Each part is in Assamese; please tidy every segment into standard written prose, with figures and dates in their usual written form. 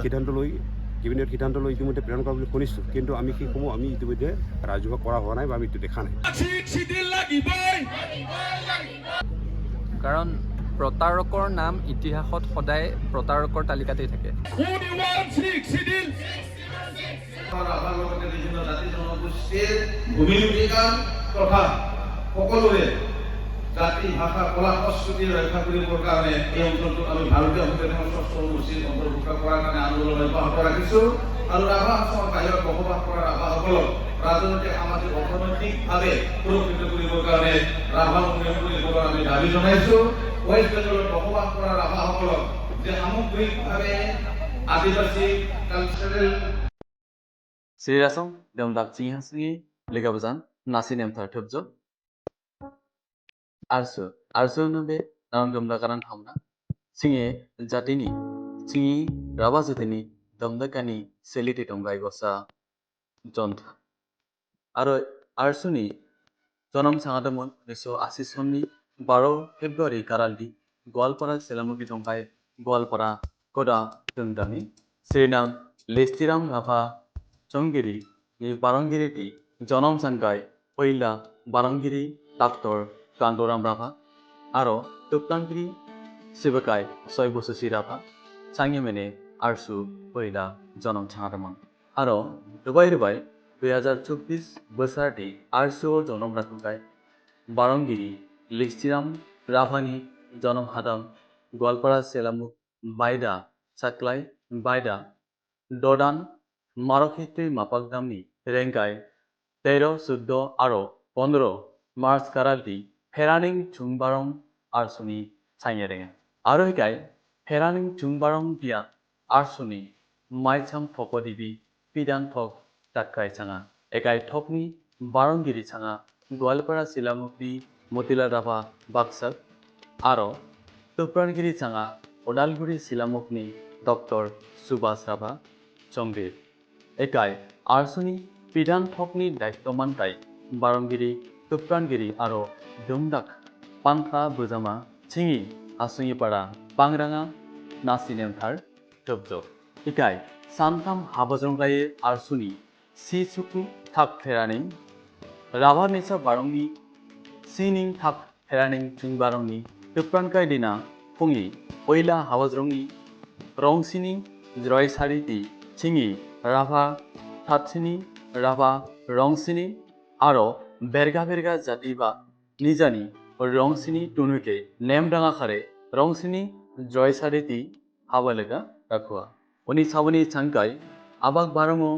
সিদ্ধান্ত লৈ কেবিনেট সিদ্ধান্ত লৈ ইতিমধ্যে প্ৰেৰণ কৰা বুলি শুনিছোঁ, কিন্তু আমি সেইসমূহ ইতিমধ্যে ৰাজহুৱা কৰা হোৱা নাই বা আমি দেখা নাই। কাৰণ প্ৰতাৰকৰ নাম ইতিহাসত সদায় প্ৰতাৰকৰ তালিকাতেই থাকে। জাতি ভাষা কলা সংস্কৃতি ৰক্ষা কৰিবৰ কাৰণে এই অঞ্চলটোত আমি ভাৰতীয় সংবিধানৰ ৬ষ্ঠ অনুচ্ছেদ অন্তৰ্ভুক্ত কৰাৰ কাৰণে আন্দোলন অব্যাহত ৰাখিছোঁ আৰু ৰাভা অঞ্চলৰ বাহিৰত বসবাস কৰা ৰাভাসকলক ৰাজনৈতিক সামাজিক অৰ্থনৈতিকভাৱে সুৰক্ষিত কৰিবৰ কাৰণে ৰাভা উন্নয়ন কৰিবলৈ আমি দাবী জনাইছোঁ। ৱেষ্ট বেংগলত বসবাস কৰা ৰাভাসকলক যে সামগ্ৰিকভাৱে আদিবাসী কালচাৰেল শ্ৰীৰাচং দেমদাক চিংহাসিঙি লেগাবজান নাচি নেমথাৰ থবজ আরসু নবে নাম দমদা কারণ হামনা সিঙে জাতিনি সিঙি রাবা জাতিনি দমদাকানি সেলিটি দমগাই গসা জন্ত আরো আরসুনি জনম সাঙাদমন 1980 সননি 12 ফেব্রুয়ারি কারালদি গোয়ালপাড়া সেলামুখী দমগাই গোয়ালপাড়া কোডা দমদানি শ্রীনাম লিস্তিরাম রাভা চংগিরি এই বারংগিরিটি জনম সাংগাই পইলা বারংগিরি ডাক্তার কান্দরাম রাভা আরো তুপ্তানগিরি শিবকাই 6 বছরসি রাভা সাংগে মেনে আরসু পইলা জনম ছাড়ামান আরো রুবাই 2024 বছরটি আরসু জনম রাখুকাই বারংগিরি লিস্তিরাম রাভানি জনম হাদাম গোয়ালপাড়া সেলামুখ বাইদা সাকলাই বাইদা দদান মারক্ষেত্রী মাপাকদামনি রেঙ্গাই 13, 14 আরো 15 মার্চ কারালটি ফেরানিং চুংবারং আরসুনি ছাইয়ে রেঙে আরো একাই ফেরানিং চুংবারং দিয়া আরসুনি মাইছাম ফকদিবি পিদান ফক টাক্কাই ছাঙা একাই থকনি বারংগিরি ছাঙা গোয়ালপাড়া শিলামুখনি মতিলাল রাভা বাক্সাক আরো তুপ্রানগিরি ছাঙা ওদালগুড়ি শিলামুখনি ডক্টর সুভাষ রাভা চংগির একাই আরসুনি পিদান থকনি দায়িত্বমানতাই বারংগিরি তুপ্রানগিরি আরো দুমদাক পাংখা বুজামা চিঙি আসুঙিপাড়া পাংরাঙা নাসি নেমথার থবজ ইকাই সানথাম হাবাজংগায়ে আরসুনি সি সুকু থাক ফেরানিং রাভা মেসা বারংনি সিনিং থাক ফেরানিং চুংবারংনি তুপ্রানকাই দিনা ফুঙি পইলা হাবাজরংনি রংসিনি জয়সারিতি চিঙি রাভা থাতসিনি রাভা রংসিনি আরো বেরগা জাতি বা নিজানি রংসিনি টুনুকে নেমডাঙা খারে রংসিনি জয়সারিতি হাবালেগা রাখুয়া উনি সাবনি চাংকাই আবাক বারঙো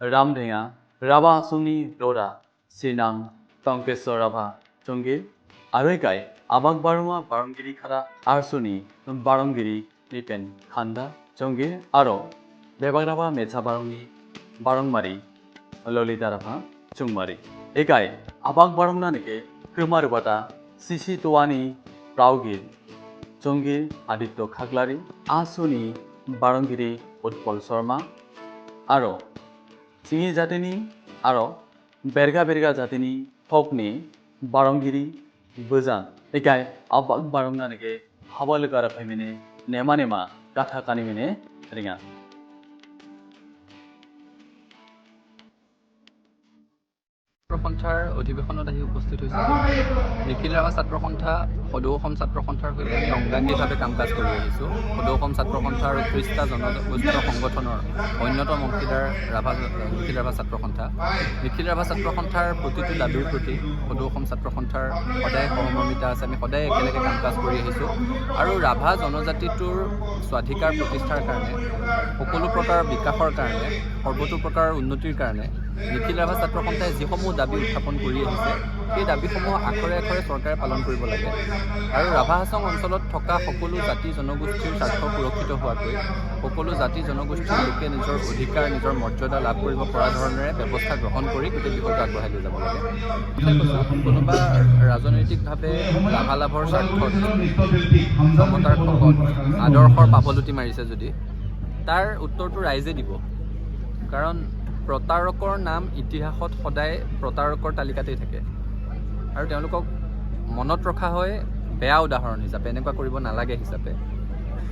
রামঢেঙা রাভা আসুংনি রোরা শ্রীনাং টংকেশ্বর রাভা চঙ্গির আরৈকাই আবাক বারঙা বারংগিরি খারা আরসুনি বারংগিরি নিপেন খান্দা চঙ্গির আরো বেবাক রাভা মেছা বারংনি বারংমারি ললিতা রাভা চুংমারি একাই আবাক বারংনা নেকে ক্রমারুবাতা সিসি তোয়ানি প্রাউগির চঙ্গির আদিত্য খাগলারি আসুনি বারংগিরি উৎপল শর্মা আরো চিঙি জাতিনি আরো বেরগা জাতিনি ফকনি বারংগিরি বজান একাই আবাক বারংনা নেকে হাবালুকারা ফাইমেনে নেমা কাথা কানিমেনে রিঙা ছাত্ৰসন্থাৰ অধিৱেশনত আহি উপস্থিত হৈছে। নিখিল ৰাভা ছাত্ৰ সন্থা সদৌ অসম ছাত্ৰ সন্থাৰ সৈতে আমি অংগাংগীভাৱে কাম কাজ কৰি আহিছোঁ। সদৌ অসম ছাত্ৰ সন্থা আৰু 30টা জনগোষ্ঠীয় সংগঠনৰ অন্যতম অংশীদাৰ নিখিল ৰাভা ছাত্ৰ সন্থা। নিখিল ৰাভা ছাত্ৰ সন্থাৰ প্ৰতিটো দাবীৰ প্ৰতি সদৌ অসম ছাত্ৰ সন্থাৰ সদায় সহমৰ্মিতা আছে। আমি সদায় একেলগে কাম কাজ কৰি আহিছোঁ আৰু ৰাভা জনজাতিটোৰ স্বাধিকাৰ প্ৰতিষ্ঠাৰ কাৰণে, সকলো প্ৰকাৰৰ বিকাশৰ কাৰণে, সৰ্বতো প্ৰকাৰৰ উন্নতিৰ কাৰণে নিখিল ৰাভা ছাত্ৰ সন্থাই যিসমূহ দাবী উত্থাপন কৰি আহিছে সেই দাবীসমূহ আখৰে আখৰে চৰকাৰে পালন কৰিব লাগে আৰু ৰাভা হাছং অঞ্চলত থকা সকলো জাতি জনগোষ্ঠীৰ স্বাৰ্থ সুৰক্ষিত হোৱাকৈ সকলো জাতি জনগোষ্ঠীৰ লোকে নিজৰ অধিকাৰ, নিজৰ মৰ্যাদা লাভ কৰিব পৰা ধৰণেৰে ব্যৱস্থা গ্ৰহণ কৰি গোটেই বিষয়টো আগবঢ়াই লৈ যাব লাগে। কোনোবা ৰাজনৈতিকভাৱে লাভালাভৰ স্বাৰ্থত ক্ষমতাৰ খকত আদৰ্শৰ পাপলুটি মাৰিছে যদি তাৰ উত্তৰটো ৰাইজে দিব। কাৰণ প্ৰতাৰকৰ নাম ইতিহাসত সদায় প্ৰতাৰকৰ তালিকাতেই থাকে আৰু তেওঁলোকক মনত ৰখা হয় বেয়া উদাহৰণ হিচাপে, এনেকুৱা কৰিব নালাগে হিচাপে।